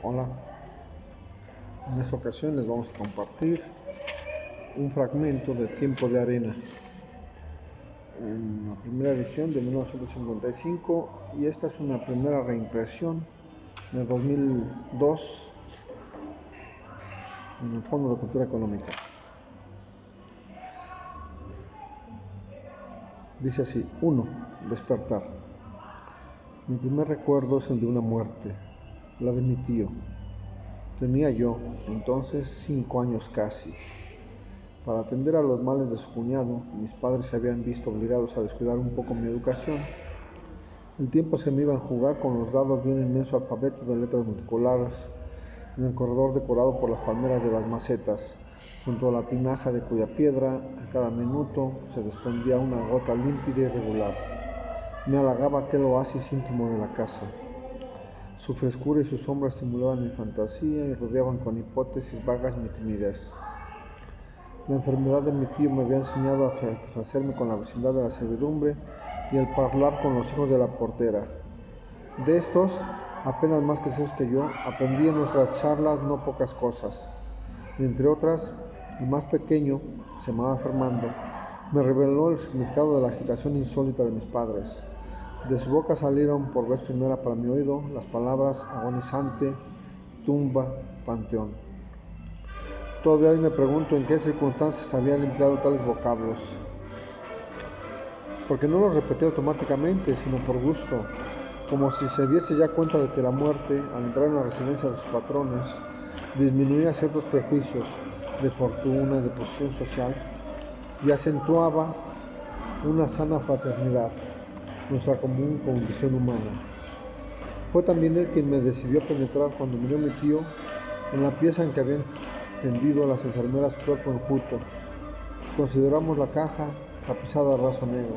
Hola, en esta ocasión les vamos a compartir un fragmento de Tiempo de Arena en la primera edición de 1955 y esta es una primera reimpresión de 2002 en el Fondo de Cultura Económica. Dice así: 1. Despertar. Mi primer recuerdo es el de una muerte, la de mi tío. Tenía yo, entonces, 5 años casi. Para atender a los males de su cuñado, mis padres se habían visto obligados a descuidar un poco mi educación. El tiempo se me iba a jugar con los dados de un inmenso alfabeto de letras multicolares en el corredor decorado por las palmeras de las macetas, junto a la tinaja de cuya piedra, a cada minuto, se desprendía una gota límpida y regular. Me halagaba aquel oasis íntimo de la casa. Su frescura y su sombra estimulaban mi fantasía y rodeaban con hipótesis vagas mi timidez. La enfermedad de mi tío me había enseñado a satisfacerme con la vecindad de la servidumbre y el hablar con los hijos de la portera. De estos, apenas más crecidos que yo, aprendí en nuestras charlas no pocas cosas. Entre otras, el más pequeño, se llamaba Fernando, me reveló el significado de la agitación insólita de mis padres. De su boca salieron por vez primera para mi oído las palabras agonizante, tumba, panteón. Todavía hoy me pregunto en qué circunstancias habían empleado tales vocablos, porque no los repetí automáticamente, sino por gusto, como si se diese ya cuenta de que la muerte, al entrar en la residencia de sus patrones, disminuía ciertos prejuicios de fortuna y de posición social y acentuaba una sana fraternidad, nuestra común condición humana. Fue también él quien me decidió penetrar cuando murió mi tío en la pieza en que habían tendido a las enfermeras su cuerpo enjuto. Consideramos la caja tapizada de raso negro.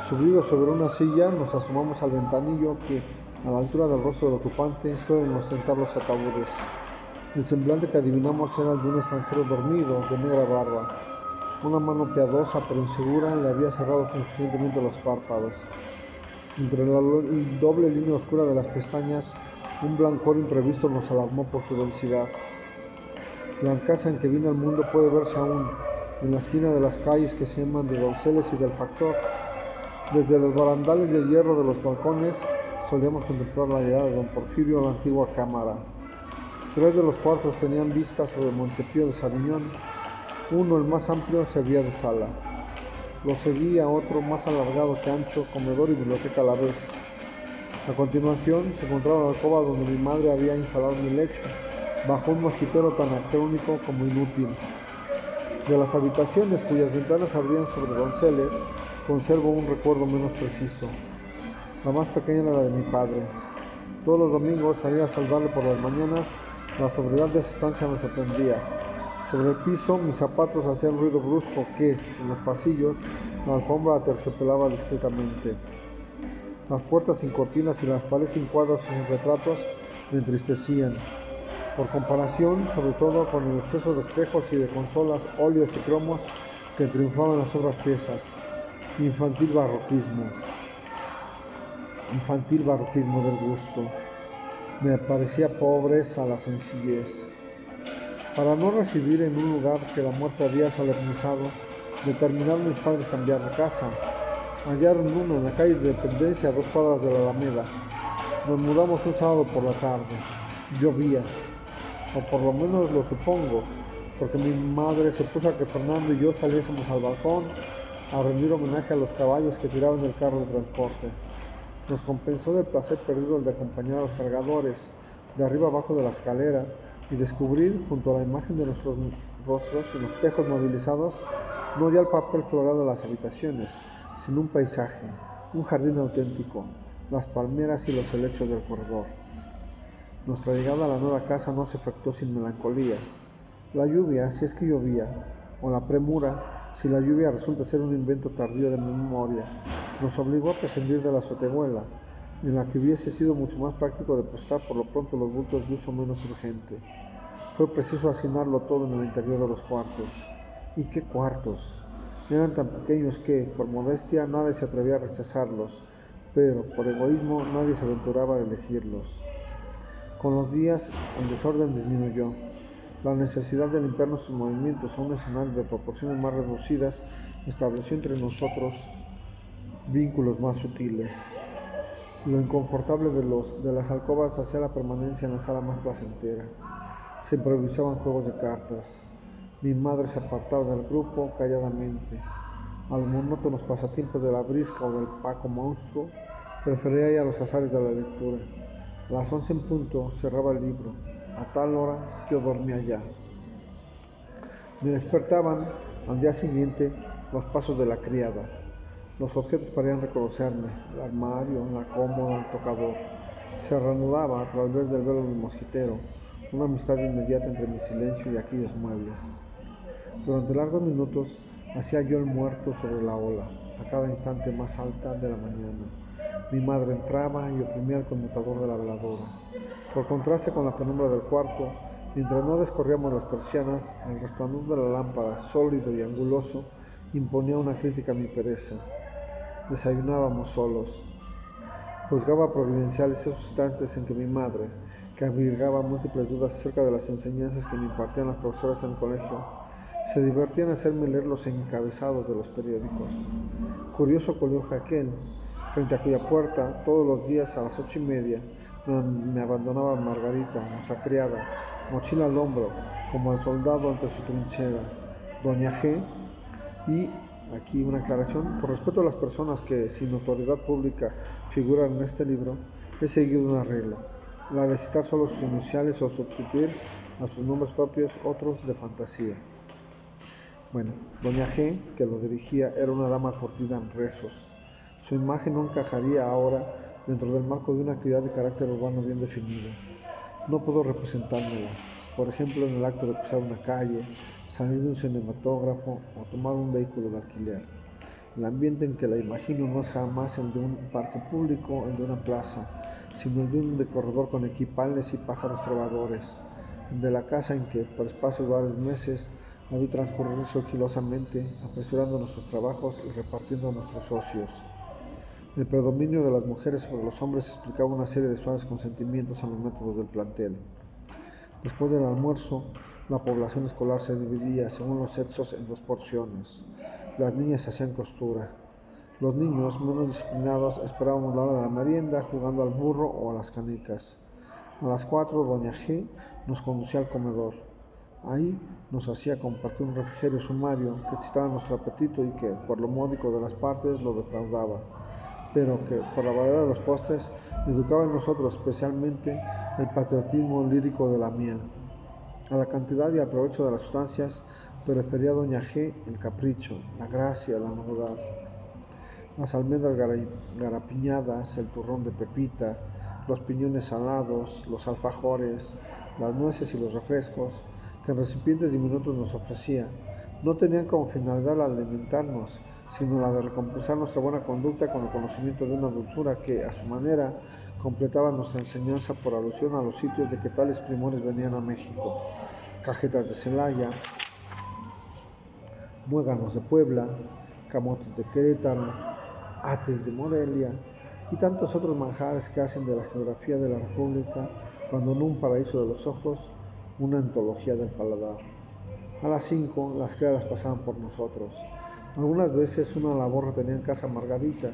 Subidos sobre una silla, nos asomamos al ventanillo que, a la altura del rostro del ocupante, suelen ostentar los ataúdes. El semblante que adivinamos era el de un extranjero dormido, de negra barba. Una mano piadosa pero insegura le había cerrado suficientemente los párpados. Entre la doble línea oscura de las pestañas, un blancor imprevisto nos alarmó por su densidad. La casa en que vino al mundo puede verse aún, en la esquina de las calles que se llaman de Donceles y del Factor. Desde los barandales de hierro de los balcones solíamos contemplar la llegada de don Porfirio a la antigua cámara. 3 de los cuartos tenían vista sobre Montepío de Sabiñón. Uno, el más amplio, servía de sala. Lo seguía otro más alargado que ancho, comedor y biblioteca a la vez. A continuación se encontraba la alcoba donde mi madre había instalado mi lecho, bajo un mosquitero tan acrónico como inútil. De las habitaciones cuyas ventanas abrían sobre Donceles, conservo un recuerdo menos preciso. La más pequeña era la de mi padre. Todos los domingos salía a saludarle por las mañanas. La sobriedad de esa estancia me sorprendía. Sobre el piso mis zapatos hacían ruido brusco que, en los pasillos, la alfombra aterciopelaba discretamente. Las puertas sin cortinas y las paredes sin cuadros y sin retratos me entristecían. Por comparación, sobre todo con el exceso de espejos y de consolas, óleos y cromos que triunfaban en las otras piezas. Infantil barroquismo del gusto. Me parecía pobreza la sencillez. Para no residir en un lugar que la muerte había solemnizado, determinaron mis padres cambiar de casa. Hallaron una en la calle de Dependencia, a 2 cuadras de la Alameda. Nos mudamos un sábado por la tarde. Llovía, o por lo menos lo supongo, porque mi madre se puso a que Fernando y yo saliésemos al balcón a rendir homenaje a los caballos que tiraban el carro de transporte. Nos compensó del placer perdido el de acompañar a los cargadores de arriba abajo de la escalera y descubrir, junto a la imagen de nuestros rostros en los espejos movilizados, no ya el papel floral de las habitaciones, sino un paisaje, un jardín auténtico, las palmeras y los helechos del corredor. Nuestra llegada a la nueva casa no se efectuó sin melancolía. La lluvia, si es que llovía, o la premura, si la lluvia resulta ser un invento tardío de mi memoria, nos obligó a prescindir de la azotehuela, en la que hubiese sido mucho más práctico depositar por lo pronto los bultos de uso menos urgente. Fue preciso hacinarlo todo en el interior de los cuartos. ¿Y qué cuartos? Eran tan pequeños que, por modestia, nadie se atrevía a rechazarlos, pero, por egoísmo, nadie se aventuraba a elegirlos. Con los días, el desorden disminuyó. La necesidad de limpiar nuestros movimientos a un escenario de proporciones más reducidas estableció entre nosotros vínculos más sutiles. Lo inconfortable de las alcobas hacía la permanencia en la sala más placentera. Se improvisaban juegos de cartas. Mi madre se apartaba del grupo calladamente. A los monótonos pasatiempos de la brisca o del Paco monstruo, prefería ir a los azares de la lectura. A las 11 en punto cerraba el libro. A tal hora yo dormía ya. Me despertaban al día siguiente los pasos de la criada. Los objetos parecían reconocerme: el armario, la cómoda, el tocador. Se reanudaba a través del velo del mosquitero una amistad inmediata entre mi silencio y aquellos muebles. Durante largos minutos hacía yo el muerto sobre la ola, a cada instante más alta de la mañana. Mi madre entraba y oprimía el conmutador de la veladora. Por contraste con la penumbra del cuarto, mientras no descorríamos las persianas, el resplandor de la lámpara, sólido y anguloso, imponía una crítica a mi pereza. Desayunábamos solos. Juzgaba providenciales esos instantes en que mi madre, que abrigaba múltiples dudas acerca de las enseñanzas que me impartían las profesoras en el colegio, se divertía en hacerme leer los encabezados de los periódicos. Curioso colegio aquel, frente a cuya puerta, todos los días a las 8:30, me abandonaba Margarita, nuestra criada, mochila al hombro, como el soldado ante su trinchera. Doña G. Y aquí una aclaración: por respeto a las personas que, sin notoriedad pública, figuran en este libro, he seguido una regla: la de citar solo sus iniciales o sustituir a sus nombres propios otros de fantasía. Bueno, Doña G., que lo dirigía, era una dama curtida en rezos. Su imagen no encajaría ahora dentro del marco de una actividad de carácter urbano bien definida. No puedo representármela, por ejemplo, en el acto de cruzar una calle, salir de un cinematógrafo o tomar un vehículo de alquiler. El ambiente en que la imagino no es jamás el de un parque público, el de una plaza, sino el de un corredor con equipales y pájaros trovadores, el de la casa en que, por espacio de varios meses, la vi transcurrir sigilosamente, apresurando nuestros trabajos y repartiendo nuestros ocios. El predominio de las mujeres sobre los hombres explicaba una serie de suaves consentimientos a los métodos del plantel. Después del almuerzo, la población escolar se dividía, según los sexos, en dos porciones. Las niñas hacían costura. Los niños, menos disciplinados, esperábamos la hora de la merienda, jugando al burro o a las canicas. A las 4, Doña G. nos conducía al comedor. Ahí nos hacía compartir un refrigerio sumario que excitaba nuestro apetito y que, por lo módico de las partes, lo defraudaba, pero que, por la variedad de los postres, educaba en nosotros especialmente el patriotismo lírico de la miel. A la cantidad y al provecho de las sustancias prefería Doña G. el capricho, la gracia, la novedad. Las almendras garapiñadas, el turrón de pepita, los piñones salados, los alfajores, las nueces y los refrescos que en recipientes diminutos nos ofrecía, no tenían como finalidad alimentarnos, sino la de recompensar nuestra buena conducta con el conocimiento de una dulzura que, a su manera, completaba nuestra enseñanza por alusión a los sitios de que tales primores venían a México: cajetas de Celaya, muéganos de Puebla, camotes de Querétaro, ates de Morelia y tantos otros manjares que hacen de la geografía de la República, cuando no un paraíso de los ojos, una antología del paladar. A las 5 las criadas pasaban por nosotros. Algunas veces una labor retenía en casa a Margarita.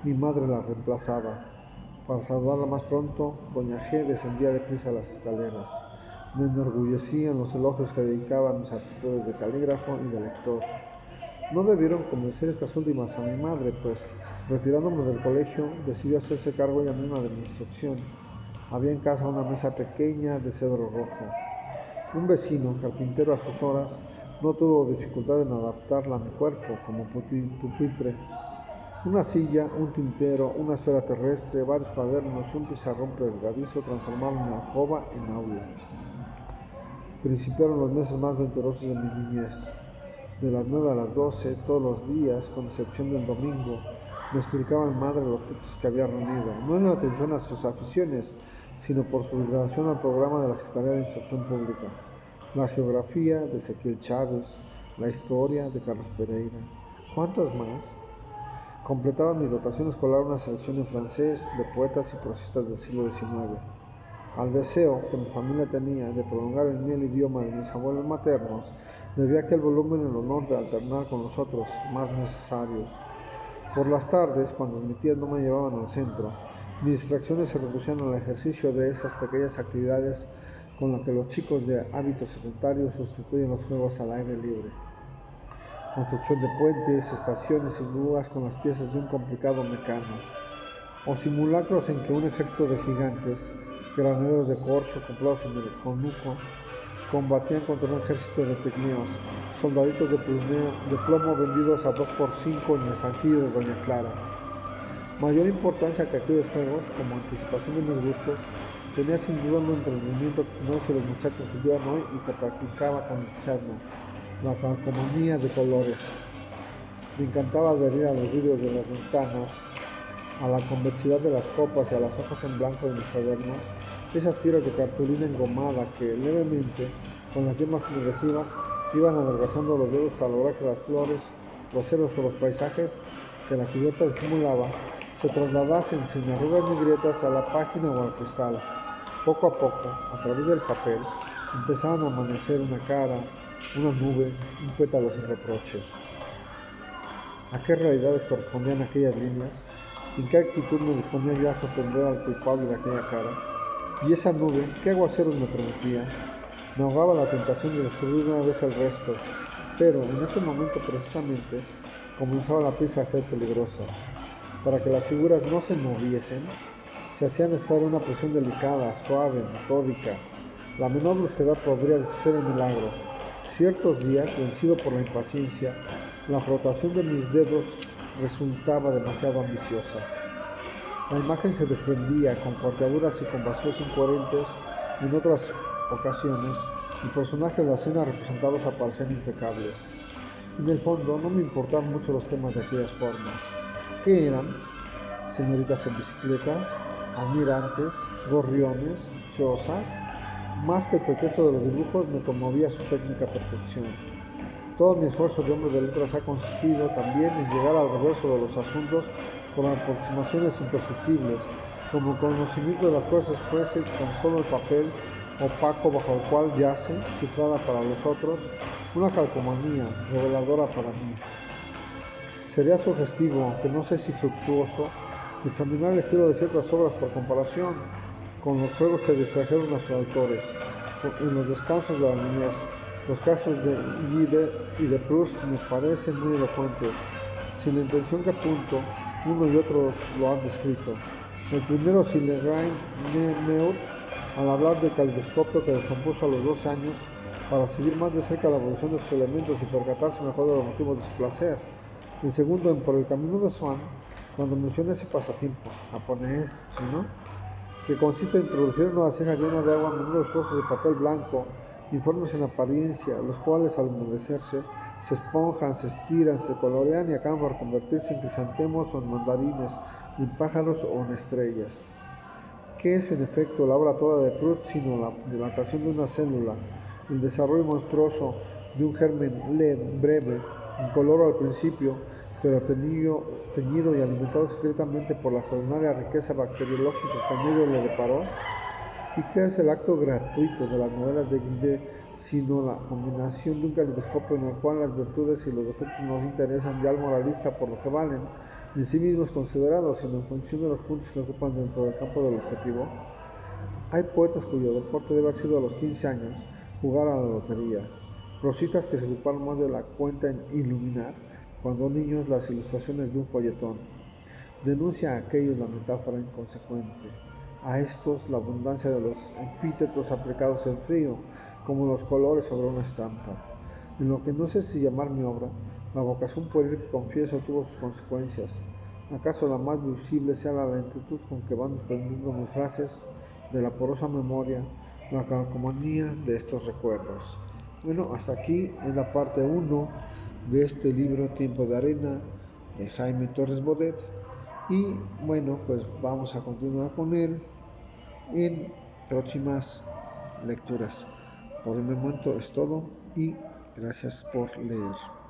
Mi madre la reemplazaba. Para saludarla más pronto, Doña G. descendía deprisa las escaleras. Me enorgullecían los elogios que dedicaba a mis aptitudes de calígrafo y de lector. No debieron convencer estas últimas a mi madre, pues, retirándome del colegio, decidió hacerse cargo ella misma de mi instrucción. Había en casa una mesa pequeña de cedro rojo. Un vecino, carpintero a sus horas, no tuvo dificultad en adaptarla a mi cuerpo como pupitre. Una silla, un tintero, una esfera terrestre, varios cuadernos y un pizarrón plegadizo transformaron mi alcoba en aula. Principiaron los meses más venturosos de mi niñez. De las 9 a las 12, todos los días, con excepción del domingo, me explicaba mi madre los textos que había reunido, no en atención a sus aficiones, sino por su relación al programa de la Secretaría de Instrucción Pública: la geografía de Ezequiel Chávez, la historia de Carlos Pereira. ¿Cuántos más? Completaba mi dotación escolar una selección en francés de poetas y prosistas del siglo XIX. Al deseo que mi familia tenía de prolongar en mí el idioma de mis abuelos maternos, debía aquel volumen el honor de alternar con los otros más necesarios. Por las tardes, cuando mis tías no me llevaban al centro, mis distracciones se reducían al ejercicio de esas pequeñas actividades con las que los chicos de hábitos sedentarios sustituyen los juegos al aire libre. Construcción de puentes, estaciones y grúas con las piezas de un complicado mecano, o simulacros en que un ejército de gigantes, graneros de corcho acoplados en el conuco, combatían contra un ejército de pigmeos, soldaditos de plomo vendidos a 2x5 en el Sanquillo de Doña Clara. Mayor importancia que aquellos juegos, como anticipación de mis gustos, tenía sin duda un entretenimiento que conoce los muchachos que vivían hoy y que practicaba con entusiasmo, la calcomanía de colores. Me encantaba adherir a los vidrios de las ventanas, a la convexidad de las copas y a las hojas en blanco de mis cuadernos, esas tiras de cartulina engomada que levemente, con las yemas agresivas, iban adelgazando los dedos a lograr que las flores, los ceros o los paisajes que la cubierta disimulaba se trasladasen sin arrugas ni grietas a la página o al cristal. Poco a poco, a través del papel, empezaban a amanecer una cara, una nube, un pétalo sin reproche. ¿A qué realidades correspondían aquellas líneas? ¿En qué actitud me disponía yo a sorprender al culpable de aquella cara? Y esa nube, ¿qué aguaceros me prometía? Me ahogaba la tentación de descubrir una vez el resto, pero en ese momento precisamente comenzaba la prisa a ser peligrosa. Para que las figuras no se moviesen, se hacía necesaria una presión delicada, suave, metódica. La menor brusquedad podría deshacer el milagro. Ciertos días, vencido por la impaciencia, la frotación de mis dedos resultaba demasiado ambiciosa. La imagen se desprendía con cuarteaduras y con vacíos incoherentes. En otras ocasiones, el personaje de la escena representados aparecían impecables. En el fondo, no me importaban mucho los temas de aquellas formas. ¿Qué eran? Señoritas en bicicleta, almirantes, gorriones, chozas. Más que el pretexto de los dibujos, me conmovía su técnica perfección. Todo mi esfuerzo de hombre de letras ha consistido también en llegar al reverso de los asuntos por aproximaciones imperceptibles, como el conocimiento de las cosas fuese tan solo el papel opaco bajo el cual yace, cifrada para los otros, una calcomanía reveladora para mí. Sería sugestivo, aunque no sé si fructuoso, examinar el estilo de ciertas obras por comparación con los juegos que distrajeron a sus autores en los descansos de la niñez. Los casos de Guide y de Proust me parecen muy elocuentes, sin la intención que apunto, uno y otros lo han descrito. El primero, Sylvain Neuer, al hablar del caleidoscopio que descompuso a los 12 años para seguir más de cerca la evolución de sus elementos y percatarse mejor de los motivos de su placer. El segundo, en Por el camino de Swan, cuando menciona ese pasatiempo japonés, chino, que consiste en introducir una vasija llena de agua en unos trozos de papel blanco, informes en apariencia, los cuales al humedecerse se esponjan, se estiran, se colorean y acaban por convertirse en crisantemos o en mandarines, en pájaros o en estrellas. ¿Qué es en efecto la obra toda de Proust sino la dilatación de una célula, el desarrollo monstruoso de un germen breve, incoloro al principio, pero teñido y alimentado secretamente por la extraordinaria riqueza bacteriológica que en medio le deparó? ¿Y qué es el acto gratuito de las novelas de Guide sino la combinación de un caleidoscopio en el cual las virtudes y los defectos no se interesan ya al moralista por lo que valen, en sí mismos considerados, sino en función de los puntos que ocupan dentro del campo del objetivo? Hay poetas cuyo deporte debe haber sido a los 15 años jugar a la lotería, prosistas que se ocuparon más de la cuenta en iluminar, cuando niños, las ilustraciones de un folletón. Denuncia a aquellos la metáfora inconsecuente, a estos la abundancia de los epítetos aplicados en frío, como los colores sobre una estampa. En lo que no sé si llamar mi obra, la vocación pueril que confieso tuvo sus consecuencias. ¿Acaso la más visible sea la lentitud con que van desprendiendo mis frases de la porosa memoria, la calcomanía de estos recuerdos? Bueno, hasta aquí es la parte 1 de este libro Tiempo de Arena de Jaime Torres Bodet. Y bueno, pues vamos a continuar con él en próximas lecturas. Por el momento es todo y gracias por leer.